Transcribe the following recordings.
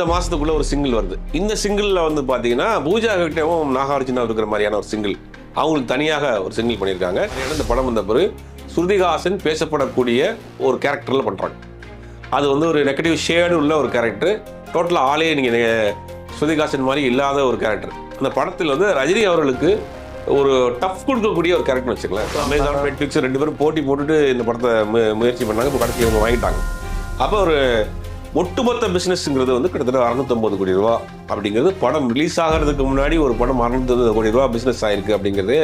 இந்த மாதத்துக்குள்ளே ஒரு சிங்கிள் வருது. இந்த சிங்கிளில் வந்து பார்த்தீங்கன்னா பூஜா கிட்டவும் நாகார்ஜுனா இருக்கிற மாதிரியான ஒரு சிங்கிள், அவங்களுக்கு தனியாக ஒரு சிங்கிள் பண்ணியிருக்காங்க. இந்த படம் வந்த பிறகு ஸ்ருதிஹாசன் பேசப்படக்கூடிய ஒரு கேரக்டரில் பண்ணுறாங்க. அது வந்து ஒரு நெகட்டிவ் ஷேடு உள்ள ஒரு கேரக்டர். டோட்டலாக ஆளே நீங்கள் ஸ்ருதிஹாசன் மாதிரி இல்லாத ஒரு கேரக்டர். அந்த படத்தில் வந்து ரஜினி அவர்களுக்கு ஒரு டஃப் கொடுக்கக்கூடிய ஒரு கேரக்டர் வச்சுக்கலாம். அமேசான், நெட்ஃப்ளிக்ஸ் ரெண்டு பேரும் போட்டி போட்டுட்டு இந்த படத்தை முயற்சி பண்ணாங்க. இப்போ கடைசி இவங்க வாங்கிட்டாங்க. அப்போ ஒரு ஒட்டுமொத்த பிஸ்னஸ்ங்கிறது வந்து கிட்டத்தட்ட 650 கோடி ரூபா அப்படிங்கிறது படம் ரிலீஸ் ஆகிறதுக்கு முன்னாடி ஒரு படம் 650 கோடி ரூபா பிஸ்னஸ் ஆயிருக்கு அப்படிங்கிறது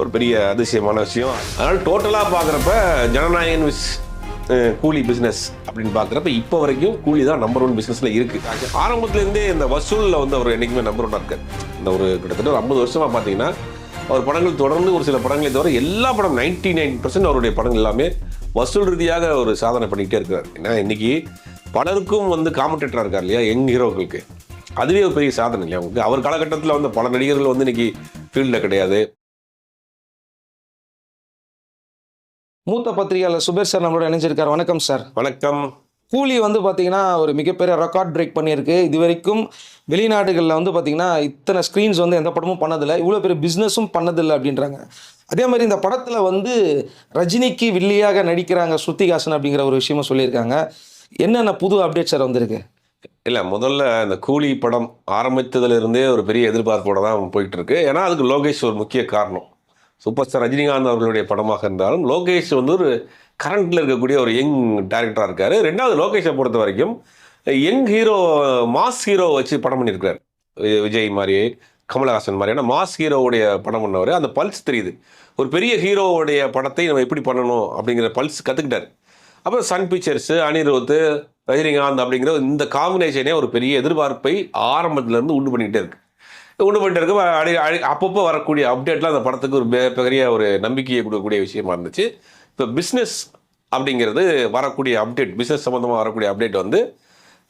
ஒரு பெரிய அதிசயமான விஷயம். அதனால் டோட்டலாக பார்க்குறப்ப ஜனநாயகன் கூலி பிஸ்னஸ் அப்படின்னு பார்க்குறப்ப இப்போ வரைக்கும் கூலி தான் நம்பர் 1 பிஸ்னஸில் இருக்குது. ஆரம்பத்துலேருந்தே இந்த வசூலில் வந்து அவர் என்றைக்குமே நம்பர் 1 இருக்கார். இந்த ஒரு கிட்டத்தட்ட ஒரு 50 வருஷமாக பார்த்தீங்கன்னா அவர் படங்கள் தொடர்ந்து ஒரு சில படங்களை தவிர எல்லா படம் 99% அவருடைய படங்கள் எல்லாமே வசூல் ரீதியாக ஒரு சாதனை பண்ணிக்கிட்டே இருக்கிறார். ஏன்னா இன்றைக்கி பலருக்கும் வந்து காமெண்டேட்டராக இருக்கார் இல்லையா, யங் ஹீரோக்களுக்கு. அதுவே ஒரு பெரிய சாதனை இல்லையா அவங்களுக்கு. அவர் காலகட்டத்தில் வந்து பல நடிகர்கள் வந்து இன்றைக்கி ஃபீல்டில் கிடையாது. மூத்த பத்திரிகையாளர் சுபேர் சார் நம்மளோட இணைஞ்சிருக்கார். வணக்கம் சார். வணக்கம். கூலி வந்து பார்த்தீங்கன்னா ஒரு மிகப்பெரிய ரெக்கார்ட் பிரேக் பண்ணியிருக்கு. இது வரைக்கும் வெளிநாடுகளில் வந்து பார்த்தீங்கன்னா இத்தனை ஸ்க்ரீன்ஸ் வந்து எந்த படமும் பண்ணதில்லை, இவ்வளோ பெரிய பிஸ்னஸும் பண்ணதில்லை அப்படின்றாங்க. அதே மாதிரி இந்த படத்தில் வந்து ரஜினிக்கு வில்லியாக நடிக்கிறாங்க ஸ்ருதிஹாசன் அப்படிங்கிற ஒரு விஷயமும் சொல்லியிருக்காங்க. என்னென்ன புது அப்டேட் சார் வந்திருக்கு? இல்லை, முதல்ல இந்த கூலி படம் ஆரம்பித்ததுலேருந்தே ஒரு பெரிய எதிர்பார்ப்போடு தான் போயிட்டு இருக்கு. ஏன்னா அதுக்கு லோகேஷ் ஒரு முக்கிய காரணம். சூப்பர் ஸ்டார் ரஜினிகாந்த் அவர்களுடைய படமாக இருந்தாலும் லோகேஷ் வந்து ஒரு கரண்டில் இருக்கக்கூடிய ஒரு யங் டைரக்டராக இருக்கார். ரெண்டாவது, லோகேஷை பொறுத்த வரைக்கும் யங் ஹீரோ, மாஸ் ஹீரோ வச்சு படம் பண்ணியிருக்காரு. விஜய் மாதிரி, கமலஹாசன் மாதிரியான மாஸ் ஹீரோவுடைய படம் பண்ணவர். அந்த பல்ஸ் தெரியுது. ஒரு பெரிய ஹீரோவுடைய படத்தை நம்ம எப்படி பண்ணணும் அப்படிங்கிற பல்ஸ் கற்றுக்கிட்டார். அப்புறம் சன் பிக்சர்ஸு, அனிருத், ரஜினிகாந்த் அப்படிங்கிற இந்த காம்பினேஷனே ஒரு பெரிய எதிர்பார்ப்பை ஆரம்பத்துலேருந்து உண்டு பண்ணிக்கிட்டே இருக்கு. அப்பப்போ வரக்கூடிய அப்டேட்லாம் அந்த படத்துக்கு ஒரு பெரிய ஒரு நம்பிக்கையை கொடுக்கக்கூடிய விஷயமா இருந்துச்சு. இப்போ பிஸ்னஸ் அப்படிங்கிறது வரக்கூடிய அப்டேட், பிஸ்னஸ் சம்மந்தமாக வரக்கூடிய அப்டேட் வந்து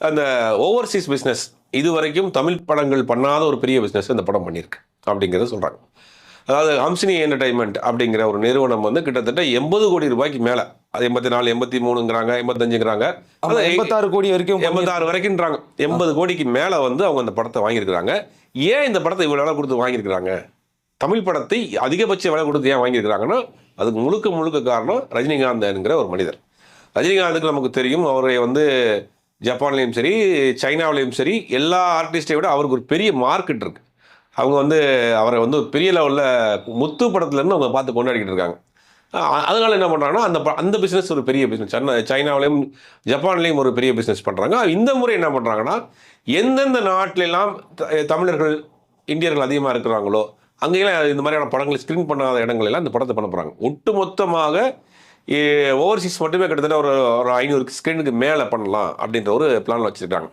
அந்த ஓவர்சீஸ் பிஸ்னஸ், இது வரைக்கும் தமிழ் படங்கள் பண்ணாத ஒரு பெரிய பிஸ்னஸ் இந்த படம் பண்ணியிருக்கு அப்படிங்கிறத சொல்கிறாங்க. அதாவது ஹம்சினி என்டர்டைன்மெண்ட் அப்படிங்கிற ஒரு நிறுவனம் வந்து கிட்டத்தட்ட 80 கோடி ரூபாய்க்கு மேலே, அது 84, 83ங்கிறாங்க, 85ங்கிறாங்க, 86 கோடி வரைக்கும், 86 வரைக்கும்ன்றாங்க. 80 கோடிக்கு மேலே வந்து அவங்க அந்த படத்தை வாங்கியிருக்கிறாங்க. ஏன் இந்த படத்தை இவ்வளோ விலை கொடுத்து வாங்கியிருக்கிறாங்க? தமிழ் படத்தை அதிகபட்ச விலை கொடுத்து ஏன் வாங்கியிருக்கிறாங்கன்னா அதுக்கு முழுக்க காரணம் ரஜினிகாந்த்ங்கிற ஒரு மனிதர். ரஜினிகாந்துக்கு நமக்கு தெரியும், அவரை வந்து ஜப்பான்லேயும் சரி, சைனாவிலையும் சரி, எல்லா ஆர்டிஸ்ட்டை விட அவருக்கு ஒரு பெரிய மார்க்கெட் இருக்குது. அவங்க வந்து அவரை வந்து பெரிய லெவலில் முத்து படத்துலேருந்து அவங்க பார்த்து கொண்டாடிக்கிட்டு இருக்காங்க. அதனால் என்ன பண்ணுறாங்கன்னா அந்த பிஸ்னஸ் ஒரு பெரிய பிஸ்னஸ். சைனாவிலையும் ஜப்பான்லேயும் ஒரு பெரிய பிஸ்னஸ் பண்ணுறாங்க. இந்த முறை என்ன பண்ணுறாங்கன்னா, எந்தெந்த நாட்டிலெல்லாம் தமிழர்கள், இந்தியர்கள் அதிகமாக இருக்கிறாங்களோ அங்கேயெல்லாம் இந்த மாதிரியான படங்களை ஸ்க்ரீன் பண்ணாத இடங்களெல்லாம் இந்த படத்தை பண்ண போகிறாங்க. ஒட்டு மொத்தமாக ஓவர்சீஸ் மட்டுமே கிட்டத்தட்ட ஒரு 500 ஸ்க்ரீனுக்கு மேலே பண்ணலாம் அப்படின்ற ஒரு பிளான் வச்சுருக்காங்க.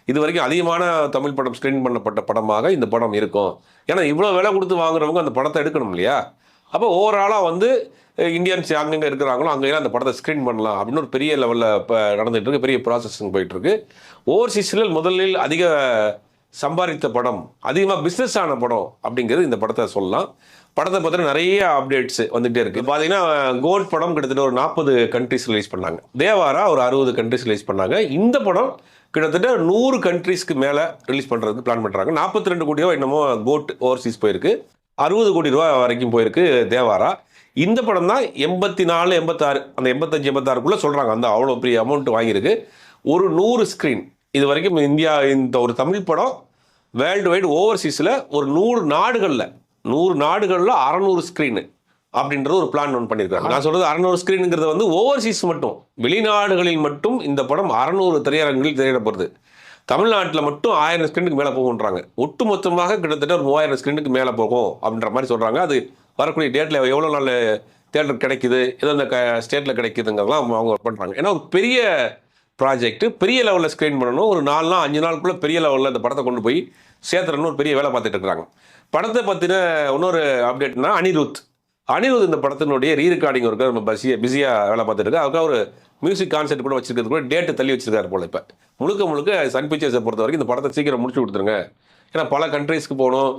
இது வரைக்கும் அதிகமான தமிழ் படம் ஸ்க்ரீன் பண்ணப்பட்ட படமாக இந்த படம் இருக்கும். ஏன்னா இவ்வளோ விலை கொடுத்து வாங்குறவங்க அந்த படத்தை எடுக்கணும் இல்லையா. அப்போ ஓவராலாக வந்து இந்தியன்ஸ் அங்கங்கே இருக்கிறாங்களோ அங்கெல்லாம் அந்த படத்தை ஸ்க்ரீன் பண்ணலாம் அப்படின்னு ஒரு பெரிய லெவலில் இப்போ நடந்துகிட்டு இருக்கு. பெரிய ப்ராசஸிங் போயிட்டுருக்கு. ஓவர்சீஸில் முதலில் அதிக சம்பாதித்த படம், அதிகமாக பிஸ்னஸ் ஆன படம் அப்படிங்கிறது இந்த படத்தை சொல்லலாம். படத்தை பற்றி நிறைய அப்டேட்ஸ் வந்துகிட்டே இருக்குது. பார்த்தீங்கன்னா கோட் படம் கிட்டத்தட்ட ஒரு 40 கண்ட்ரிஸ் ரிலீஸ் பண்ணாங்க. தேவாரா ஒரு 60 கண்ட்ரிஸ் ரிலீஸ் பண்ணாங்க. இந்த படம் கிட்டத்தட்ட 100 கண்ட்ரிஸ்க்கு மேலே ரிலீஸ் பண்ணுறதுக்கு பிளான் பண்ணுறாங்க. 42 கோடி ரூபா என்னமோ கோட் ஓவர்சீஸ் போயிருக்கு. 60 கோடி ரூபா வரைக்கும் போயிருக்கு தேவாரா. இந்த படம் தான் 84, 86, அந்த 85, 86க்குள்ளே சொல்கிறாங்க. அந்த அவ்வளோ பெரிய அமௌண்ட் வாங்கியிருக்கு. ஒரு 100 ஸ்க்ரீன் இது வரைக்கும் இந்தியா, இந்த ஒரு தமிழ் படம் வேர்ல்டு வைடு ஓவர்சீஸில் ஒரு 100 நாடுகளில் 600 ஸ்க்ரீனு அப்படின்ற ஒரு பிளான் ஒன்று பண்ணியிருக்காங்க. நான் சொல்கிறது 600 ஸ்க்ரீனுங்கிறது வந்து ஓவர்சீஸ் மட்டும், வெளிநாடுகளில் மட்டும் இந்த படம் 600 திரையரங்குகளில் திரையிடப்படுது. தமிழ்நாட்டில் மட்டும் 1000 ஸ்க்ரீனுக்கு மேலே போகுன்றாங்க. ஒட்டு மொத்தமாக கிட்டத்தட்ட ஒரு 3000 ஸ்க்ரீனுக்கு மேலே போகும் அப்படின்ற மாதிரி சொல்கிறாங்க. அது வரக்கூடிய டேட்டில் எவ்வளோ நாள் தேட்டர் கிடைக்குது, எந்தெந்த ஸ்டேட்டில் கிடைக்குதுங்கிறதெல்லாம் அவங்க ஒர்க் பண்ணுறாங்க. ஏன்னா ஒரு பெரிய ப்ராஜெக்ட், பெரிய லெவலில் ஸ்க்ரீன் பண்ணணும். ஒரு 4 நாள் 5 நாளுக்குள்ளே பெரிய லெவலில் இந்த படத்தை கொண்டு போய் சேர்த்துறன்னு ஒரு பெரிய வேலை பார்த்துட்டு இருக்கிறாங்க. படத்தை பற்றின இன்னொரு அப்டேட்னா அனிருத் இந்த படத்தினுடைய ரீரெக்கார்டிங் ஒர்க்கு நம்ம பிஸியாக வேலை பார்த்துட்டு இருக்கு. அதுக்காக ஒரு மியூசிக் கான்செர்ட் கூட வச்சிருக்கிறது கூட டேட்டு தள்ளி வச்சிருக்காரு போல். இப்போ முழுக்க சன் பிக்சர்ஸை பொறுத்த வரைக்கும் இந்த படத்தை சீக்கிரம் முடிச்சு கொடுத்துருங்க. ஏன்னா பல கண்ட்ரீஸ்க்கு போகணும்,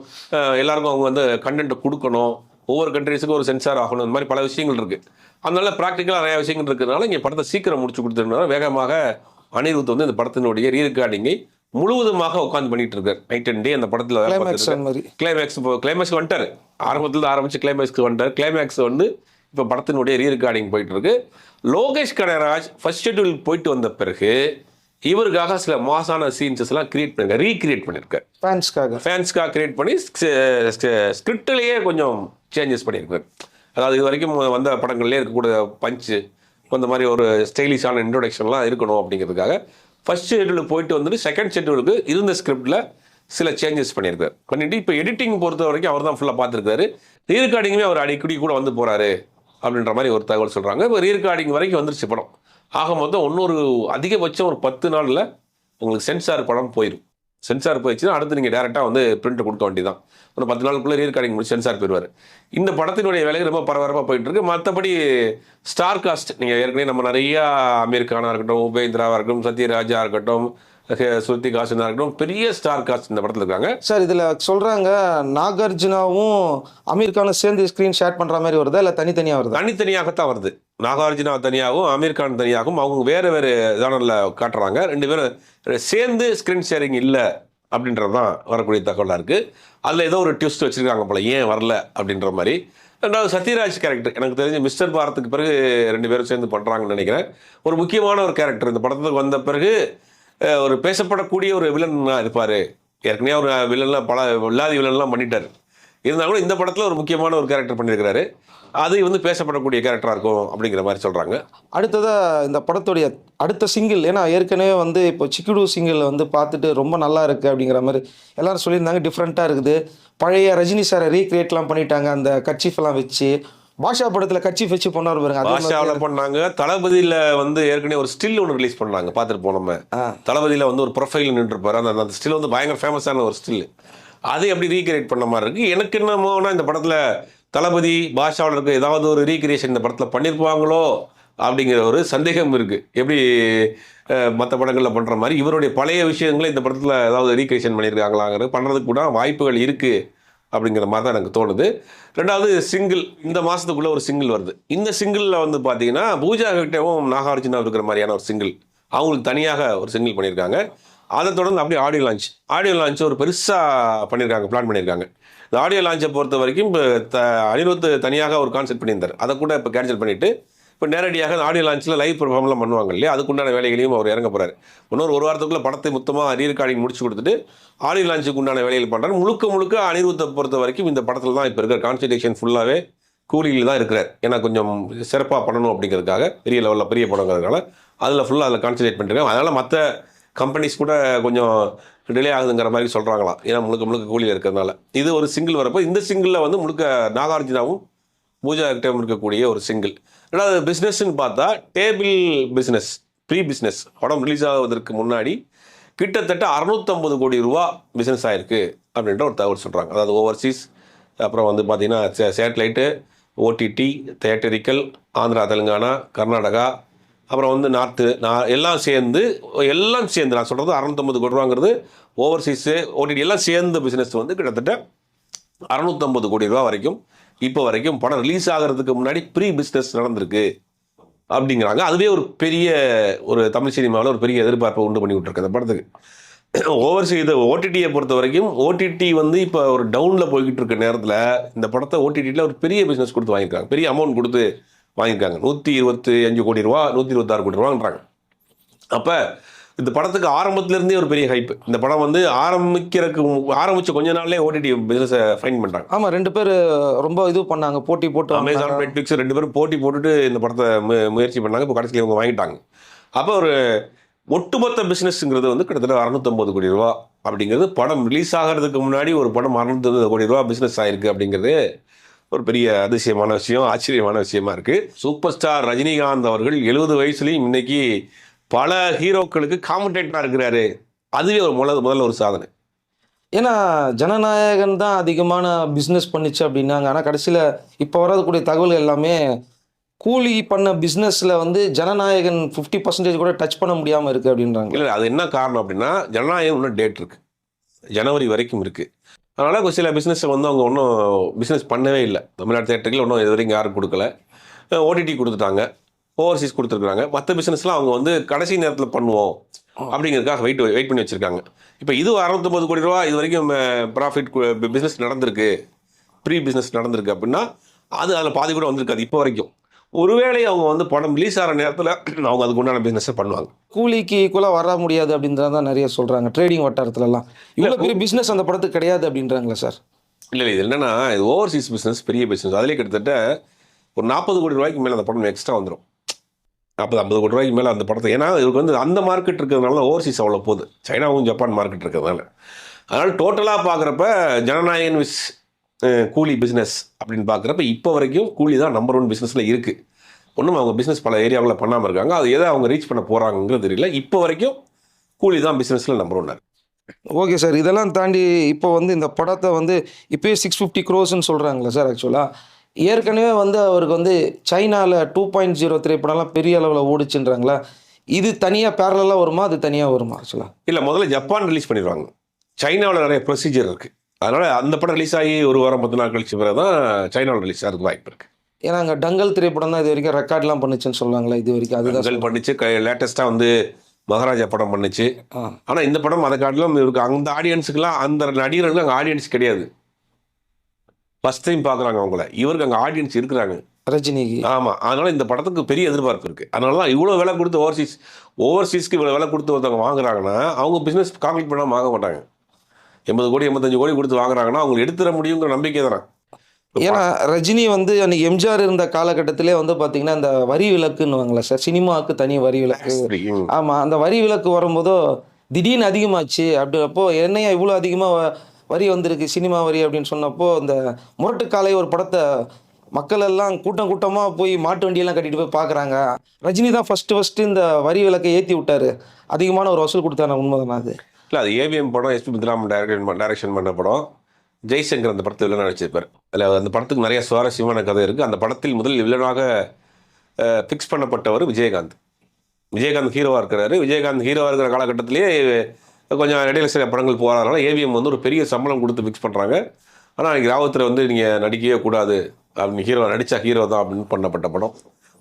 எல்லாருக்கும் அவங்க வந்து கண்டென்ட்டை கொடுக்கணும், ஒவ்வொரு கண்ட்ரீஸுக்கும் ஒரு சென்சார் ஆகணும், இந்த மாதிரி பல விஷயங்கள் இருக்குது. அதனால ப்ராக்டிக்கலாக நிறைய விஷயங்கள் இருக்கிறதுனால இங்கே படத்தை சீக்கிரம் முடிச்சு கொடுத்துருந்தாலும் வேகமாக அனிருத் வந்து இந்த படத்தினுடைய ரீரெக்கார்டிங்கை முழுவதுமாக உட்காந்து பண்ணிட்டு இருக்காரு நைட் அண்ட் டே அந்த படத்தில் கிளைமேக்ஸ் மாதிரி. கிளைமேக்ஸ் இப்போ கிளைமேக்ஸ் வந்துட்டாரு. ஆரம்பத்தில் ஆரம்பிச்சு கிளைமேக்ஸ்க்கு வந்துட்டார். கிளைமேக்ஸ் வந்து இப்போ படத்தினுடைய ரீரெக்கார்டிங் போயிட்டு இருக்கு. லோகேஷ் கனகராஜ் ஃபர்ஸ்ட் ஷெட்யூல் போயிட்டு வந்த பிறகு இவருக்காக சில மாசான சீன்ஸஸ் எல்லாம் ரீக்ரியேட் பண்ணியிருக்காரு. ஃபேன்ஸ்க்காக கிரியேட் பண்ணி ஸ்கிரிப்ட்லேயே கொஞ்சம் சேஞ்சஸ் பண்ணியிருக்காரு. அதாவது இது வரைக்கும் வந்த படங்கள்லேயே இருக்கக்கூடிய பஞ்சு இந்த மாதிரி ஒரு ஸ்டைலிஷான இன்ட்ரோடக்ஷன்லாம் இருக்கணும் அப்படிங்கிறதுக்காக ஃபர்ஸ்ட் ஷெட்யூலுக்கு போயிட்டு வந்துட்டு செகண்ட் ஷெட்யூலுக்கு இருந்த ஸ்கிரிப்டில் சில சேஞ்சஸ் பண்ணியிருக்காரு. பண்ணிட்டு இப்போ எடிட்டிங் பொறுத்த வரைக்கும் அவர் தான் ஃபுல்லாக பார்த்துருக்காரு. ரீரெக்கார்டிங்குமே அவர் அடிக்கடி கூட வந்து போகிறாரு அப்படின்ற மாதிரி ஒரு தகவல் சொல்கிறாங்க. இப்போ ரீரெக்கார்டிங் வரைக்கும் வந்துருச்சு படம். ஆக மொத்தம் இன்னொரு அதிகபட்சம் ஒரு 10 நாளில் உங்களுக்கு சென்சார் படம் போயிடும். சென்சார் போயிடுச்சுன்னா அடுத்து நீங்கள் டேரெக்டாக வந்து பிரிண்ட் கொடுக்க வேண்டியதான். ஒரு 10 நாளுக்குள்ளே ரீரெக்கார்டிங் முடிச்சு சென்சார் போயிடுவார். இந்த படத்தினுடைய வேலைகள் ரொம்ப பரபரப்பாக போயிட்டு இருக்கு. மற்றபடி ஸ்டார் காஸ்ட் நீங்கள் ஏற்கனவே நம்ம நிறையா அமீர் கானாக இருக்கட்டும், உபேந்திராவாக இருக்கட்டும், சத்யராஜா இருக்கட்டும், ஸ்ருதி ஹாசனாக இருக்கட்டும், பெரிய ஸ்டார் காஸ்ட் இந்த படத்தில் இருக்காங்க. சார் இதில் சொல்கிறாங்க நாகார்ஜுனாவும் அமீர் கானும் சேர்ந்து ஸ்க்ரீன் ஷேர் பண்ணுற மாதிரி வருதா இல்லை தனித்தனியாக வருது? தனித்தனியாகத்தான் வருது. நாகார்ஜுனா தனியாகவும் அமீர் கான் தனியாகவும் அவங்க வேறு வேறு ஜானரில் காட்டுறாங்க. 2 பேரும் சேர்ந்து ஸ்க்ரீன் ஷேரிங் இல்லை அப்படின்றது தான் வரக்கூடிய தகவலாக இருக்குது. அதில் ஏதோ ஒரு ட்விஸ்ட் வச்சுருக்காங்க போல, ஏன் வரல அப்படின்ற மாதிரி. ரெண்டாவது சத்யராஜ் கேரக்டர் எனக்கு தெரிஞ்சு மிஸ்டர் பாரத்துக்கு பிறகு 2 பேரும் சேர்ந்து பண்ணுறாங்கன்னு நினைக்கிறேன். ஒரு முக்கியமான ஒரு கேரக்டர் இந்த படத்துக்கு வந்த பிறகு ஒரு பேசப்படக்கூடிய ஒரு வில்லனாக இருப்பார். ஏற்கனவே ஒரு வில்லன்லாம் இல்லாத வில்லன்லாம் பண்ணிட்டார். இருந்தாலும் கூட இந்த படத்தில் ஒரு முக்கியமான ஒரு கேரக்டர் பண்ணியிருக்கிறாரு. அது வந்து பேசப்படக்கூடிய கேரக்டராக இருக்கும் அப்படிங்கிற மாதிரி சொல்கிறாங்க. அடுத்ததாக இந்த படத்துடைய அடுத்த சிங்கிள், ஏன்னா ஏற்கனவே வந்து இப்போ சிக்குடு சிங்கிள் வந்து பார்த்துட்டு ரொம்ப நல்லா இருக்குது அப்படிங்கிற மாதிரி எல்லாரும் சொல்லியிருந்தாங்க. டிஃப்ரெண்ட்டாக இருக்குது. பழைய ரஜினி சாரை ரீக்ரியேட்லாம் பண்ணிட்டாங்க அந்த கட்சிஃபெல்லாம் வச்சு. பாஷா படத்தில் கட்சிஃப் வச்சு பண்ணார் பாருங்க. பாஷாவில் பண்ணாங்க. தளபதியில் வந்து ஏற்கனவே ஒரு ஸ்டில் ஒன்று ரிலீஸ் பண்ணாங்க, பார்த்துட்டு போனோம். தளபதியில் வந்து ஒரு ப்ரொஃபைல் நின்றுருப்பாரு. அந்த ஸ்டில் வந்து பயங்கர ஃபேமஸான ஒரு ஸ்டில். அதை எப்படி ரீக்ரியேட் பண்ண மாதிரி இருக்குது. எனக்கு என்னமோனா இந்த படத்தில் தளபதி பாஷாவில் இருக்க ஏதாவது ஒரு ரீக்ரியேஷன் இந்த படத்தில் பண்ணியிருப்பாங்களோ அப்படிங்கிற ஒரு சந்தேகம் இருக்குது. எப்படி மற்ற படங்களில் பண்ணுற மாதிரி இவருடைய பழைய விஷயங்களை இந்த படத்தில் ஏதாவது ரீக்ரியேஷன் பண்ணியிருக்காங்களாங்கிறது பண்ணுறதுக்கு கூட வாய்ப்புகள் இருக்குது அப்படிங்கிற மாதிரி தான் எனக்கு தோணுது. ரெண்டாவது சிங்கிள், இந்த மாதத்துக்குள்ளே ஒரு சிங்கிள் வருது. இந்த சிங்கிளில் வந்து பார்த்தீங்கன்னா பூஜா ஹெக்டேவும் நாகார்ஜுனா இருக்கிற மாதிரியான ஒரு சிங்கிள், அவங்களுக்கு தனியாக ஒரு சிங்கிள் பண்ணியிருக்காங்க. அதை தொடர்ந்து அப்படியே ஆடியோ லான்ச் ஒரு பெருசாக பண்ணியிருக்காங்க, பிளான் பண்ணியிருக்காங்க. இந்த ஆடியோ லான்ச்சை பொறுத்த வரைக்கும் இப்போ அனிருத் தனியாக ஒரு கான்செப்ட் பண்ணியிருந்தார். அதை கூட இப்போ கேன்சல் பண்ணிவிட்டு இப்போ நேரடியாக ஆடியோ லான்ச்சில் லைவ் பெர்ஃபார்ம்லாம் பண்ணுவாங்க இல்லையா, அதுக்குண்டான வேலைகளையும் அவர் இறங்க போகிறார். இன்னொரு 1 வாரத்துக்குள்ளே படத்தை மொத்தமாக ரீரெக்கார்டிங் முடிச்சு கொடுத்துட்டு ஆடியோ லான்ச்சுக்கு உண்டான வேலைகள் பண்ணுறாரு. முழுக்க அனிருத்தை பொறுத்த வரைக்கும் இந்த படத்தில் தான் இப்போ இருக்கிற கான்சன்ட்ரேஷன் ஃபுல்லாகவே கூலியில் தான் இருக்கிறார். ஏன்னா கொஞ்சம் சிறப்பாக பண்ணணும் அப்படிங்கிறதுக்காக, பெரிய லெவலில் பெரிய படங்கிறதுனால அதில் கான்சன்ட்ரேட் பண்ணிருக்காங்க. அதனால் மற்ற கம்பெனிஸ் கூட கொஞ்சம் டிலே ஆகுதுங்கிற மாதிரி சொல்கிறாங்களாம். ஏன்னா முழுக்க கூலியில் இருக்கிறதுனால. இது ஒரு சிங்கிள் வரப்போ இந்த சிங்கிளில் வந்து முழுக்க நாகார்ஜுனாவும் பூஜா ஹெக்டேவும் இருக்கக்கூடிய ஒரு சிங்கிள். ரெண்டாவது பிஸ்னஸ்ன்னு பார்த்தா டேபிள் பிஸ்னஸ், ப்ரீ பிஸ்னஸ் படம் ரிலீஸ் ஆகுவதற்கு முன்னாடி கிட்டத்தட்ட 650 கோடி ரூபா பிஸ்னஸ் ஆகிருக்கு அப்படின்ற ஒரு தகவல் சொல்கிறாங்க. அதாவது ஓவர்சீஸ், அப்புறம் வந்து பார்த்திங்கன்னா satellite, OTT, theatrical, Andhra, Telangana, Karnataka, அப்புறம் வந்து எல்லாம் சேர்ந்து நான் சொல்கிறது 650 கோடி ரூபாங்கிறது ஓவர்சீஸு, ஓடிடி எல்லாம் சேர்ந்த பிஸ்னஸ் வந்து கிட்டத்தட்ட 650 கோடி ரூபா வரைக்கும் இப்போ வரைக்கும் படம் ரிலீஸ் ஆகிறதுக்கு முன்னாடி ப்ரீ பிஸ்னஸ் நடந்திருக்கு அப்படிங்கிறாங்க. அதுவே ஒரு தமிழ் சினிமாவில் ஒரு பெரிய எதிர்பார்ப்பை உண்டு பண்ணி விட்டுருக்கு அந்த படத்துக்கு. ஓவர்சீஸ் ஓடிடியை பொறுத்த வரைக்கும் ஓடிடி வந்து இப்போ ஒரு டவுனில் போய்கிட்டு இருக்க நேரத்தில் இந்த படத்தை ஓடிடியில் ஒரு பெரிய பிஸ்னஸ் கொடுத்து வாங்கியிருக்காங்க, பெரிய அமௌண்ட் கொடுத்து வாங்கியிருக்காங்க. 125 கோடி ரூபா, 126 கோடி ரூபான்றாங்க. அப்போ இந்த படத்துக்கு ஆரம்பத்திலேருந்தே ஒரு பெரிய ஹைப். இந்த படம் வந்து ஆரம்பிச்ச கொஞ்ச நாள்லேயே ஓடிடி பிஸ்னஸை ஃபைன் பண்ணிட்டாங்க. ஆமாம், 2 பேர் ரொம்ப இது பண்ணாங்க, போட்டி போட்டு. அமேசான், நெட்ஃப்ளிக்ஸ் 2 பேரும் போட்டி போட்டுட்டு இந்த படத்தை முயற்சி பண்ணாங்க. இப்போ கடைசியில் இவங்க வாங்கிட்டாங்க. அப்போ ஒரு ஒட்டுமொத்த பிஸ்னஸ்ங்கிறது வந்து கிட்டத்தட்ட 650 கோடி ரூபா அப்படிங்கிறது படம் ரிலீஸ் ஆகிறதுக்கு முன்னாடி ஒரு படம் 650 கோடி ரூபா பிஸ்னஸ் ஆகிருக்கு அப்படிங்கிறது ஒரு பெரிய அதிசயமான விஷயம், ஆச்சரியமான விஷயமா இருக்குது. சூப்பர் ஸ்டார் ரஜினிகாந்த் அவர்கள் 70 வயசுலையும் இன்னைக்கு பல ஹீரோக்களுக்கு காமெண்டேட்டராக இருக்கிறாரு. அதுவே ஒரு முதல்ல ஒரு சாதனை. ஏன்னா ஜனநாயகன் தான் அதிகமான பிஸ்னஸ் பண்ணிச்சு அப்படின்னாங்க. ஆனால் கடைசியில் இப்போ வரக்கூடிய தகவல் எல்லாமே கூலி பண்ண பிஸ்னஸில் வந்து ஜனநாயகன் 50% கூட டச் பண்ண முடியாமல் இருக்குது அப்படின்றாங்க. இல்லை, அது என்ன காரணம் அப்படின்னா ஜனநாயகம் இன்னும் டேட் இருக்குது, ஜனவரி வரைக்கும் இருக்குது. அதனால் சில பிஸ்னஸை வந்து அவங்க ஒன்றும் பிஸ்னஸ் பண்ணவே இல்லை. தமிழ்நாடு தேட்டருக்கு ஒன்றும் இது வரைக்கும் யாரும் கொடுக்கல. ஓடிடி கொடுத்துட்டாங்க. ஓவர்சீஸ் கொடுத்துருக்காங்க. மற்ற பிஸ்னஸ்லாம் அவங்க வந்து கடைசி நேரத்தில் பண்ணுவோம் அப்படிங்கிறதுக்காக வெயிட் பண்ணி வச்சிருக்காங்க. இப்போ இது 650 கோடி ரூபா இது வரைக்கும் ப்ராஃபிட் பிஸ்னஸ் நடந்திருக்கு, ப்ரீ பிஸ்னஸ் நடந்திருக்கு அப்படின்னா அதில் பாதி கூட வந்திருக்காது இப்போ வரைக்கும். ஒருவேளை அவங்க வந்து படம் ரிலீஸ் ஆகிற நேரத்தில் அவங்க அதுக்கு உண்டான பிஸ்னஸை பண்ணுவாங்க. கூலிக்கு ஈக்குவலாக வர முடியாது அப்படின்றத தான் நிறைய சொல்கிறாங்க ட்ரேடிங் வட்டாரத்துலலாம். இவ்வளோ பெரிய பிஸ்னஸ் அந்த படத்துக்கு கிடையாது அப்படின்றாங்களா சார்? இல்லை இது என்னன்னா, இது ஓவர்சீஸ் பிஸ்னஸ், பெரிய பிஸ்னஸ். அதிலே கிட்டத்தட்ட ஒரு 40 கோடி ரூபாய்க்கு மேலே அந்த படம் எக்ஸ்ட்ரா வந்துடும். 50 கோடி ரூபாய்க்கு மேலே அந்த படத்தை. ஏன்னா இவருக்கு வந்து அந்த மார்க்கெட் இருக்கிறதுனால ஓவர்சீஸ் அவ்வளோ போகுது, சைனாவும் ஜப்பான் மார்க்கெட் இருக்கிறதுனால. அதனால் டோட்டலாக பார்க்குறப்ப ஜனநாயகன் விஸ் கூலி பிஸ்னஸ் அப்படின்னு பார்க்குறப்ப இப்போ வரைக்கும் கூலி தான் நம்பர் 1 பிஸ்னஸில் இருக்குது. ஒன்றும் அவங்க பிஸ்னஸ் பல ஏரியாவில் பண்ணாமல் இருக்காங்க. அது எதை அவங்க ரீச் பண்ண போகிறாங்கிறது தெரியல. இப்போ வரைக்கும் கூலி தான் பிஸ்னஸில் நம்பர் 1. ஓகே சார், இதெல்லாம் தாண்டி இப்போ வந்து இந்த படத்தை வந்து இப்போயே 650 crores சொல்கிறாங்களே சார். ஆக்சுவலாக ஏற்கனவே வந்து அவருக்கு வந்து சைனாவில் 2.0 திரைப்படம்லாம் பெரிய அளவில் ஓடிச்சுன்றாங்களா? இது தனியாக பேரலாக வருமா, அது தனியாக வருமா ஆக்சுவலாக? இல்லை, முதல்ல ஜப்பான் ரிலீஸ் பண்ணிடுவாங்க. சைனாவில் நிறைய ப்ரொசீஜர் இருக்குது. அதனால் அந்த படம் ரிலீஸ் ஆகி ஒரு வாரம் 10 நாள் கழிச்சு பிறகு தான் சைனாவில் ரிலீஸ் ஆகிறதுக்கு வாய்ப்பு இருக்குது. ஏன்னா அங்கே டங்கல் திரைப்படம் தான் இது வரைக்கும் ரெக்கார்ட்லாம் பண்ணுச்சுன்னு சொல்லுவாங்களா இது வரைக்கும்? அதுதான் டங்கல் பண்ணிச்சு, லேட்டஸ்ட்டாக வந்து மகாராஜா படம் பண்ணுச்சு. ஆனால் இந்த படம் அதை காட்டிலும் இவருக்கு அந்த ஆடியன்ஸுக்கெல்லாம், அந்த நடிகர்களுக்கு அங்கே ஆடியன்ஸ் கிடையாது. ஃபர்ஸ்ட் டைம் பார்க்குறாங்க அவங்கள. இவருக்கு அங்கே ஆடியன்ஸ் இருக்கிறாங்க, ரஜினிக்கு. ஆமாம். அதனால் இந்த படத்துக்கு பெரிய எதிர்பார்ப்பு இருக்குது. அதனால தான் இவ்வளோ விலை கொடுத்து ஓவர்சீஸ்க்கு இவ்வளோ விலை கொடுத்து ஒருத்தவங்க வாங்குறாங்கன்னா அவங்க பிஸ்னஸ் காம்ப்ளீட் பண்ணாமல் வாங்க மாட்டாங்க. 80 கோடி 85 கோடி கொடுத்து வாங்குறாங்கன்னா அவங்க எடுத்துட முடியுங்கிற நம்பிக்கை தானே. ஏன்னா ரஜினி வந்து அன்னைக்கு எம்ஜிஆர் இருந்த காலகட்டத்திலே வந்து பார்த்தீங்கன்னா இந்த வரி விலக்குன்னுவாங்களே சார், சினிமாவுக்கு தனி வரி விலக்கு. ஆமாம், அந்த வரி விலக்கு வரும்போதோ திடீர்னு அதிகமாச்சு. அப்போ என்னையா இவ்வளோ அதிகமாக வரி வந்திருக்கு சினிமா வரி அப்படின்னு சொன்னப்போ, இந்த முரட்டுக்காலை ஒரு படத்தை மக்கள் எல்லாம் கூட்டமாக போய் மாட்டு வண்டியெல்லாம் கட்டிட்டு போய் பார்க்குறாங்க. ரஜினி தான் ஃபஸ்ட்டு இந்த வரி விலக்கை ஏற்றி விட்டார், அதிகமான ஒரு வசூல் கொடுத்தாரு. உண்மைதானா அது? இல்லை, அது ஏவிஎம் படம், எஸ்பி முத்துராமன் டைரக்ஷன் பண்ண படம். ஜெய்சங்கர் அந்த படத்தில் வில்லனாக நடிச்சிருப்பார். அதில் அந்த படத்துக்கு நிறைய சுவாரஸ்யமான கதை இருக்குது. அந்த படத்தில் முதல் வில்லனாக ஃபிக்ஸ் பண்ணப்பட்டவர் விஜயகாந்த். விஜயகாந்த் ஹீரோவாக இருக்கிறாரு. விஜயகாந்த் ஹீரோவாக இருக்கிற காலகட்டத்திலேயே கொஞ்சம் இடையில சில படங்கள் போகிறதுனால ஏவிஎம் வந்து ஒரு பெரிய சம்பளம் கொடுத்து ஃபிக்ஸ் பண்ணுறாங்க. ஆனால் அன்றைக்கி ராவத்தில் வந்து நீங்கள் நடிக்கவே கூடாது, அப்படின்னு ஹீரோ நடித்தா ஹீரோ தான் அப்படின்னு பண்ணப்பட்ட படம்.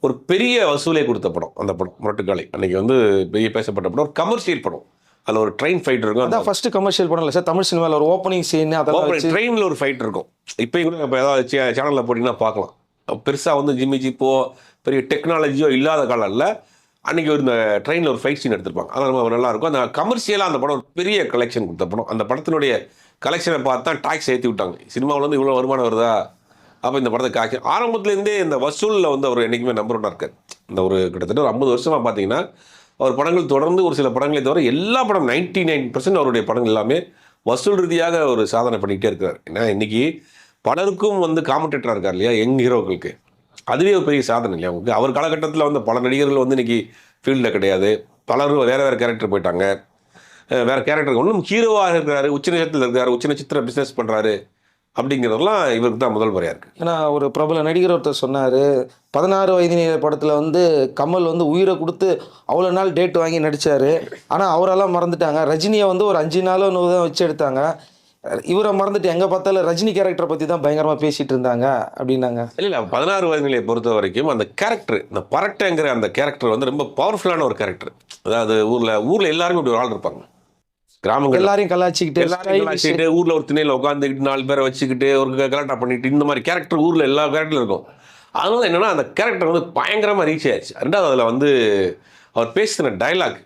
ஒரு பெரிய வசூலை கொடுத்த படம் அந்த படம் முரட்டுக்காலை. அன்றைக்கி வந்து பெரிய பேசப்பட்ட படம், ஒரு கமர்ஷியல் படம். அதில் ஒரு ட்ரெயின் ஃபைட் இருக்கும். அதான் ஃபஸ்ட்டு கமர்ஷியல் படம் இல்லை சார், தமிழ் சினிமாவில் ஒரு ஓப்பனிங் சீன். அதெல்லாம் ட்ரெயினில் ஒரு ஃபைட் இருக்கும். இப்போயும் கூட இப்போ ஏதாவது சேனலில் போட்டிங்கன்னா பார்க்கலாம். பெருசாக வந்து ஜிம்மி ஜிப்போ பெரிய டெக்னாலஜியோ இல்லாத காலத்தில் அன்றைக்கி ஒரு இந்த ட்ரெயினில் ஒரு ஃபைட் சீன் எடுத்திருப்பாங்க. அது ரொம்ப நல்லாயிருக்கும். அந்த கமர்ஷியலாக அந்த படம் ஒரு பெரிய கலெக்ஷன் கொடுத்த படம். அந்த படத்தினுடைய கலெக்ஷனை பார்த்து தான் டாக்ஸ் ஏற்றி விட்டாங்க. சினிமாவில் வந்து இவ்வளோ வருமானம் வருதா, அப்போ இந்த படத்தை கலெக்ஷன் ஆரம்பத்துலேருந்தே இந்த வசூலில் வந்து அவர் என்றைக்குமே நம்பர் 1 இருக்கார். இந்த ஒரு கிட்டத்தட்ட ஒரு 50 வருஷமாக பார்த்தீங்கன்னா அவர் படங்கள் தொடர்ந்து ஒரு சில படங்களை தவிர எல்லா படம் 99% அவருடைய படங்கள் எல்லாமே வசூல் ரீதியாக ஒரு சாதனை பண்ணிக்கிட்டே இருக்கிறார். ஏன்னா இன்றைக்கி பலருக்கும் வந்து காமெண்டேட்டராக இருக்கார் இல்லையா, யங் ஹீரோக்களுக்கு. அதுவே ஒரு பெரிய சாதனை இல்லையா அவங்களுக்கு. அவர் காலகட்டத்தில் வந்து பல நடிகர்கள் வந்து இன்றைக்கி ஃபீல்டில் கிடையாது. பலரும் வேறு கேரக்டர் போயிட்டாங்க. வேறு கேரக்டர் ஒன்றும் ஹீரோவாக இருக்கிறாரு, உச்சநட்சத்திரத்தில் இருக்கார், உச்சநட்சத்திர பிஸ்னஸ் பண்ணுறாரு அப்படிங்கிறதெல்லாம் இவருக்கு தான் முதல் முறையாக இருக்குது. ஏன்னா ஒரு பிரபல நடிகர் ஒருத்தர் சொன்னார், 16 வயதினிய படத்தில் வந்து கமல் வந்து உயிரை கொடுத்து அவ்வளோ நாள் டேட் வாங்கி நடித்தார். ஆனால் அவரெல்லாம் மறந்துட்டாங்க. ரஜினியை வந்து ஒரு 5 நாளோ 100 தான் வச்சு எடுத்தாங்க. இவரை மறந்துட்டு எங்கே பார்த்தாலும் ரஜினி கேரக்டரை பற்றி தான் பயங்கரமாக பேசிகிட்டு இருந்தாங்க அப்படின்னாங்க. இல்லை 16 வயதினிலையை பொறுத்த வரைக்கும் அந்த கேரக்டர், இந்த பரட்டைங்கிற அந்த கேரக்டர் வந்து ரொம்ப பவர்ஃபுல்லான ஒரு கேரக்டர். அதாவது ஊரில் எல்லாருமே இப்படி ஒரு ஆள் இருப்பாங்க. கிராமங்கள் எல்லாரையும் கலாச்சிக்கிட்டு ஊரில் ஒரு திணையில் உட்காந்துக்கிட்டு 4 பேரை வச்சுக்கிட்டு ஒரு கலாட்டா பண்ணிட்டு இந்த மாதிரி கேரக்டர் ஊரில் எல்லா கேரக்டரும் இருக்கும். அதனால என்னென்னா அந்த கேரக்டர் வந்து பயங்கரமாக ரீச் ஆயிடுச்சு. ரெண்டாவது அதில் வந்து அவர் பேசுகிற டைலாக்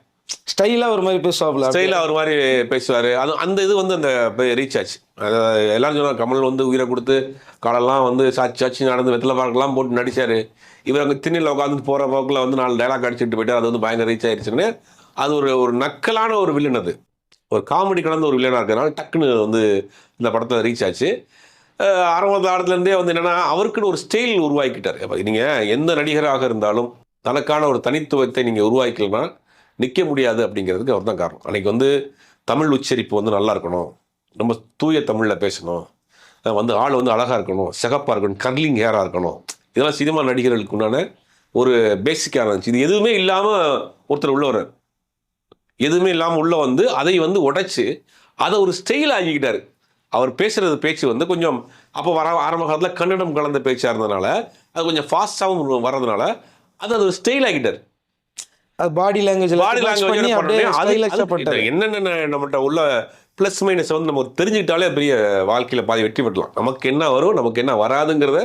ஸ்டைலாக ஒரு மாதிரி பேசுவாப்புல, ஸ்டைலாக ஒரு மாதிரி பேசுவார். அந்த இது வந்து அந்த ரீச் ஆச்சு. அதாவது எல்லாரும் சொன்னார் கமல் வந்து உயிரை கொடுத்து காலெல்லாம் வந்து சாட்சி நடந்து வெத்தலை பார்க்கலாம் போட்டு நடித்தார். இவர் அங்கே திண்ணில் உட்காந்துட்டு போகிற போக்கில் வந்து 4 டைலாக் அடிச்சுட்டு போயிட்டு அது வந்து பயங்கர ரீச் ஆயிடுச்சுன்னு. அது ஒரு நக்கலான ஒரு வில்லன், அது ஒரு காமெடி கலந்த ஒரு வில்லனாக இருக்கிறனால டக்குன்னு வந்து இந்த படத்தை ரீச் ஆச்சு. ஆரம்பத்துலேருந்தே வந்து என்னென்னா அவருக்குன்னு ஒரு ஸ்டைல் உருவாக்கிட்டார். நீங்கள் எந்த நடிகராக இருந்தாலும் தனக்கான ஒரு தனித்துவத்தை நீங்கள் உருவாக்கலன்னா நிற்க முடியாது அப்படிங்கிறதுக்கு அவர் தான் காரணம். அன்றைக்கி வந்து தமிழ் உச்சரிப்பு வந்து நல்லா இருக்கணும், ரொம்ப தூய தமிழில் பேசணும், வந்து ஆள் வந்து அழகாக இருக்கணும், சிகப்பாக இருக்கணும், கர்லிங் ஹேராக இருக்கணும். இதெல்லாம் சினிமா நடிகர்களுக்கு உண்டான ஒரு பேசிக்காக இருந்துச்சு. இது எதுவுமே இல்லாமல் ஒருத்தர் உள்ள வர்றார். எதுவுமே இல்லாமல் உள்ள வந்து அதை வந்து உடைச்சு அதை ஒரு ஸ்டைல் ஆகிக்கிட்டார். அவர் பேசுகிறது பேச்சு வந்து கொஞ்சம் அப்போ ஆரம்ப காலத்தில் கன்னடம் கலந்த பேச்சாக இருந்ததுனால அது கொஞ்சம் ஃபாஸ்ட்டாகவும் வர்றதுனால அது ஒரு ஸ்டைல் ஆகிட்டார். அது பாடி லாங்குவேஜ் பாடி பண்ணி அப்படியே ஸ்டைலிஷா பண்ணிட்டாரு. என்னென்ன நம்மகிட்ட உள்ள ப்ளஸ் மைனஸ் வந்து நம்ம தெரிஞ்சுக்கிட்டாலே பெரிய வாழ்க்கையில் பாதி வெற்றி பெற்றலாம். நமக்கு என்ன வரும் நமக்கு என்ன வராதுங்கிறத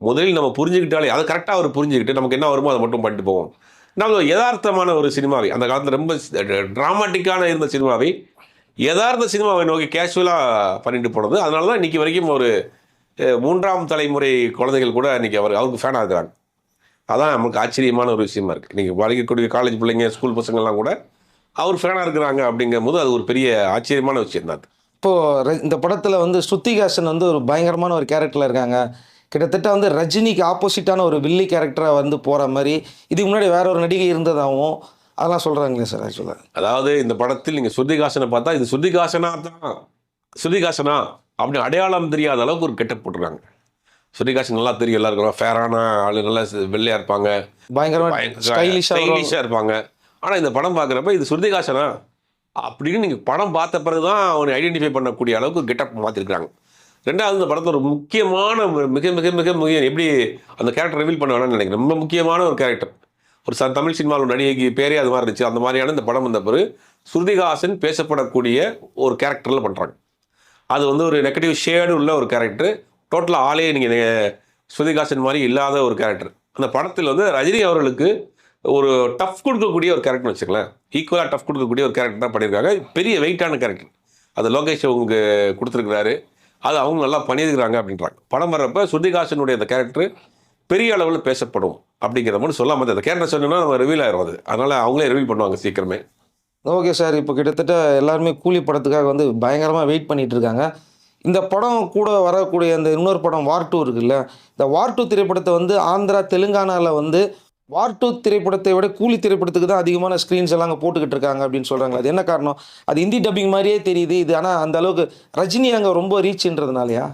முதலில் நம்ம புரிஞ்சுக்கிட்டாலே அதை கரெக்டாக அவர் புரிஞ்சுக்கிட்டு நமக்கு என்ன வருமோ அதை மட்டும் பண்ணிட்டு போவோம். நம்ம யதார்த்தமான ஒரு சினிமாவை அந்த காலத்தில் ரொம்ப ட்ராமாட்டிக்கான இருந்த சினிமாவை யதார்த்த சினிமாவை நோக்கி கேஷுவலாக பண்ணிட்டு போனது. அதனால தான் இன்றைக்கி வரைக்கும் ஒரு 3ஆம் தலைமுறை குழந்தைகள் கூட இன்றைக்கி அவருக்கு ஃபேனாக இருக்கிறாங்க. அதான் நமக்கு ஆச்சரியமான ஒரு விஷயமா இருக்குது. இன்றைக்கி படிக்கக்கூடிய காலேஜ் பிள்ளைங்க ஸ்கூல் பசங்கள்லாம் கூட அவர் ஃபேனாக இருக்கிறாங்க அப்படிங்கும் போது அது ஒரு பெரிய ஆச்சரியமான விஷயம் தான். இப்போது இந்த படத்தில் வந்து ஸ்ருதிஹாசன் வந்து ஒரு பயங்கரமான ஒரு கேரக்டரில் இருக்காங்க. கிட்டத்தட்ட வந்து ரஜினிக்கு ஆப்போசிட்டான ஒரு வில்லி கேரக்டராக வந்து போகிற மாதிரி இதுக்கு முன்னாடி வேற ஒரு நடிகை இருந்ததாகவும் அதெல்லாம் சொல்கிறாங்களே சார் ஆக்சுவலாக. அதாவது இந்த படத்தில் நீங்கள் ஸ்ருதிஹாசனை பார்த்தா இது ஸ்ருதிஹாசனா அப்படின்னு அடையாளம் தெரியாத அளவுக்கு ஒரு கெட்டப் போட்டுருக்காங்க. ஸ்ருதிஹாசன் நல்லா தெரியும் எல்லாருக்கும், ஃபேரான ஆளு, நல்லா வெள்ளையாக இருப்பாங்க, பயங்கரமாக ஸ்டைலிஷாக இருப்பாங்க. ஆனால் இந்த படம் பார்க்குறப்ப இது ஸ்ருதிஹாசனா அப்படின்னு நீங்கள் படம் பார்த்த பிறகு தான் அவனை ஐடென்டிஃபை பண்ணக்கூடிய அளவுக்கு கெட்டப் மாற்றிருக்காங்க. ரெண்டாவது இந்த படத்தில் ஒரு முக்கியமான மிக மிக மிக மிக எப்படி அந்த கேரக்டர் ரிவீல் பண்ண வேணாம்னு நினைக்கிறேன். ரொம்ப முக்கியமான ஒரு கேரக்டர், ஒரு தமிழ் சினிமாவில் நடிகைக்கு பேரே அது மாதிரி இருந்துச்சு. அந்த மாதிரியான இந்த படம் வந்த பிறகு ஸ்ருதிஹாசன் பேசப்படக்கூடிய ஒரு கேரக்டரில் பண்ணுறாங்க. அது வந்து ஒரு நெகட்டிவ் ஷேடு உள்ள ஒரு கேரக்டர். டோட்டலாக ஆளே நீங்கள் ஸ்ருதிஹாசன் மாதிரி இல்லாத ஒரு கேரக்டர். அந்த படத்தில் வந்து ரஜினி அவர்களுக்கு ஒரு டஃப் கொடுக்கக்கூடிய ஒரு கேரக்டர் வச்சுக்கலாம், ஈக்குவலாக டஃப் கொடுக்கக்கூடிய ஒரு கேரக்டர் தான் பண்ணியிருக்காங்க. பெரிய வெயிட்டான கேரக்டர் அது லோகேஷ் அவங்க கொடுத்துருக்கிறாரு. அது அவங்க நல்லா பண்ணியிருக்கிறாங்க அப்படின்றாங்க. படம் வர்றப்ப ஸ்ருதிஹாசனுடைய அந்த கேரக்டர் பெரிய அளவில் பேசப்படும் அப்படிங்கிற மாதிரி சொல்லாமல் அந்த கேரக்டர் சொன்னோன்னா நம்ம ரிவீல் ஆயிரும். அது அதனால் அவங்களே ரிவீல் பண்ணுவாங்க சீக்கிரமே. ஓகே சார், இப்போ கிட்டத்தட்ட எல்லாருமே கூலி படத்துக்காக வந்து பயங்கரமாக வெயிட் பண்ணிட்டு இருக்காங்க. இந்த படம் கூட வரக்கூடிய அந்த இன்னொரு படம் வார் 2 இருக்குல்ல, இந்த வார் 2 திரைப்படத்தை வந்து ஆந்திரா தெலுங்கானாவில் வந்து வார் 2 திரைப்படத்தை விட கூலி திரைப்படத்துக்கு தான் அதிகமான ஸ்க்ரீன்ஸ் எல்லாம் அங்கே போட்டுக்கிட்டு இருக்காங்க அப்படின்னு சொல்கிறாங்க. அது என்ன காரணம்? அது ஹிந்தி டப்பிங் மாதிரியே தெரியுது இது, ஆனால் அந்த அளவுக்கு ரஜினி அங்கே ரொம்ப ரீச்ன்றதுனாலயா?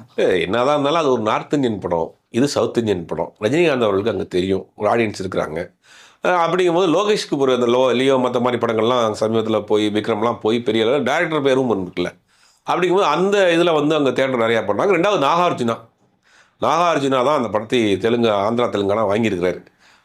என்னதான் இருந்தாலும் அது ஒரு நார்த் இந்தியன் படம், இது சவுத் இந்தியன் படம். ரஜினிகாந்த் அவர்களுக்கு அங்கே தெரியும், ஒரு ஆடியன்ஸ் இருக்கிறாங்க. அப்படிங்கும்போது லோகேஷ்க்கு ஒரு அந்த லியோ மற்ற மாதிரி படங்கள்லாம் சமீபத்தில் போய் விக்ரம்லாம் போய் பெரிய அளவில் டேரக்டர் பேரும் இருக்குல்ல. அப்படிங்கும்போது அந்த இதில் வந்து அங்கே தேட்டர் நிறையா பண்ணாங்க. ரெண்டாவது நாகார்ஜுனா தான் அந்த படத்தை ஆந்திரா தெலுங்கானா வாங்கியிருக்கிறாரு.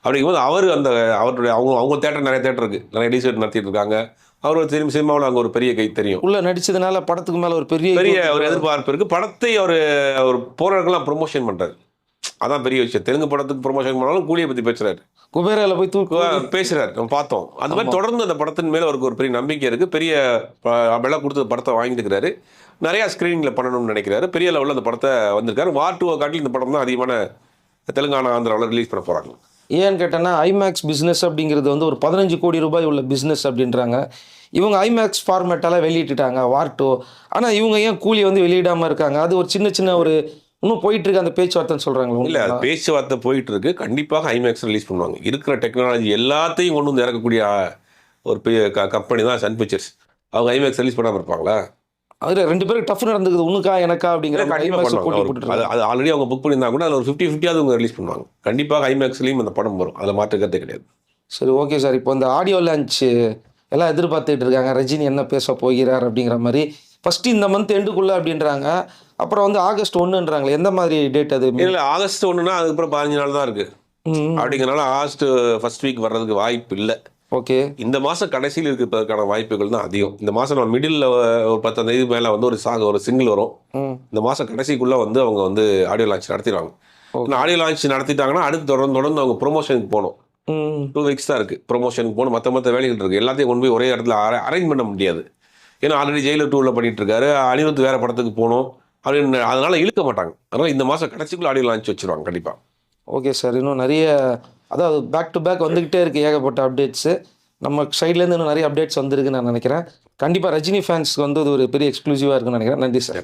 அப்படிங்கும்போது அவருடைய அவங்க தேட்டர் நிறைய தேட்டர் இருக்குது, நிறைய டிசைட் நடத்திட்டு இருக்காங்க. அவர் திரும்பி சினிமாவில் அங்கே ஒரு பெரிய கை தெரியும், உள்ள நடிச்சதுனால படத்துக்கு மேலே ஒரு பெரிய ஒரு எதிர்பார்ப்பு இருக்குது. படத்தை அவர் போகிறவர்கள்லாம் ப்ரொமோஷன் பண்ணுறாரு, அதான் பெரிய விஷயம். தெலுங்கு படத்துக்கு ப்ரொமோஷன் பண்ணாலும் கூலியை பற்றி பேசுகிறாரு, குபேரால போய் பேசுகிறாரு, நம்ம பார்த்தோம். அந்த மாதிரி தொடர்ந்து அந்த படத்தின் மேலே அவருக்கு ஒரு பெரிய நம்பிக்கை இருக்குது. பெரிய விலை கொடுத்து படத்தை வாங்கிட்டுருக்கிறாரு, நிறையா ஸ்க்ரீனிங்கில் பண்ணணும்னு நினைக்கிறாரு. பெரிய லெவலில் அந்த படத்தை வந்திருக்காரு. வார் 2 காட்டில் இந்த படம் தான் அதிகமான தெலுங்கானா ஆந்திராவில் ரிலீஸ் பண்ண போகிறாங்க. ஏன்னு கேட்டேன்னா ஐமேக்ஸ் பிஸ்னஸ் அப்படிங்கிறது வந்து ஒரு 15 கோடி ரூபாய் உள்ள பிஸ்னஸ் அப்படின்றாங்க. இவங்க ஐமேக்ஸ் ஃபார்மேட்டால் வெளியிட்டுட்டாங்க வார் 2. ஆனால் இவங்க ஏன் கூலி வந்து வெளியிடாமல் இருக்காங்க? அது ஒரு சின்ன ஒரு இன்னும் போயிட்டு இருக்கு அந்த பேச்சுவார்த்தைன்னு சொல்கிறாங்களா? இல்லை, பேச்சுவார்த்தை போயிட்டு இருக்கு. கண்டிப்பாக ஐமேக்ஸ் ரிலீஸ் பண்ணுவாங்க. இருக்கிற டெக்னாலஜி எல்லாத்தையும் கொண்டு வந்து இறக்கக்கூடிய ஒரு பெரிய கம்பெனி தான் சன் பிக்சர்ஸ். அவங்க ஐமேக்ஸ் ரிலீஸ் பண்ணாமல் இருப்பாங்களா? அதில் 2 பேருக்கு டஃப் நடந்துக்குது, உனக்கா எனக்கா அப்படிங்கிற அது ஆல்ரெடி அவங்க புக் பண்ணியிருந்தா கூட அதில் ஒரு 50-50 அவங்க ரிலீஸ் பண்ணுவாங்க. கண்டிப்பாக ஐமேக்ஸ்லேயும் அந்த படம் வரும், அதில் மாற்றுக்கிறதே கிடையாது. சரி, ஓகே சார். இப்போ இந்த ஆடியோ லான்ச் எல்லாம் எதிர்பார்த்துட்டு இருக்காங்க, ரஜினி என்ன பேச போகிறார் அப்படிங்கிற மாதிரி. ஃபஸ்ட்டு இந்த மந்த் எண்டுக்குள்ளே அப்படின்றாங்க, அப்புறம் வந்து ஆகஸ்ட் 1ன்றாங்களே, எந்த மாதிரி டேட் அது? இல்லை, ஆகஸ்ட் 1னா அதுக்கப்புறம் 15 நாள் தான் இருக்குது. அப்படிங்கிறனால ஆகஸ்ட் ஃபர்ஸ்ட் வீக் வர்றதுக்கு வாய்ப்பு இல்லை. ஓகே, இந்த மாதம் கடைசியில் இருக்கிறதுக்கான வாய்ப்புகள் தான் அதிகம். இந்த மாதம் நம்ம மிடில் ஒரு 10 தேதி மேலே வந்து ஒரு சிங்கிள் வரும். இந்த மாதம் கடைசிக்குள்ளே வந்து அவங்க வந்து ஆடியோ லான்ச் நடத்திடுவாங்க. ஆடியோ லான்ச் நடத்திட்டாங்கன்னா அடுத்து தொடர்ந்து அவங்க ப்ரொமோஷனுக்கு போகணும். 2 வீக்ஸ் தான் இருக்குது ப்ரொமோஷனுக்கு போகணும். மற்ற வேலைகள் இருக்குது, எல்லாத்தையும் கொண்டு போய் ஒரே இடத்துல அரேஞ்ச் பண்ண முடியாது. ஏன்னா ஆல்ரெடி ஜெயிலர் 2ல பண்ணிட்டு இருக்காரு, அனிருத் வேறு படத்துக்கு போகணும் அப்படின்னு, அதனால இழுக்க மாட்டாங்க. அதனால் இந்த மாதம் கடைசிக்குள்ளே ஆடியோ லான்ச் வச்சுருவாங்க கண்டிப்பாக. ஓகே சார், இன்னும் நிறைய அதாவது பேக் டு பேக் வந்துக்கிட்டே இருக்குது ஏகப்பட்ட அப்டேட்ஸு. நம்ம சைட்லேருந்து இன்னும் நிறைய அப்டேட்ஸ் வந்திருக்குன்னு நான் நினைக்கிறேன். கண்டிப்பாக ரஜினி ஃபேன்ஸ்க்கு வந்து அது ஒரு பெரிய எக்ஸ்க்ளூசிவாக இருக்குன்னு நினைக்கிறேன். நன்றி சார்.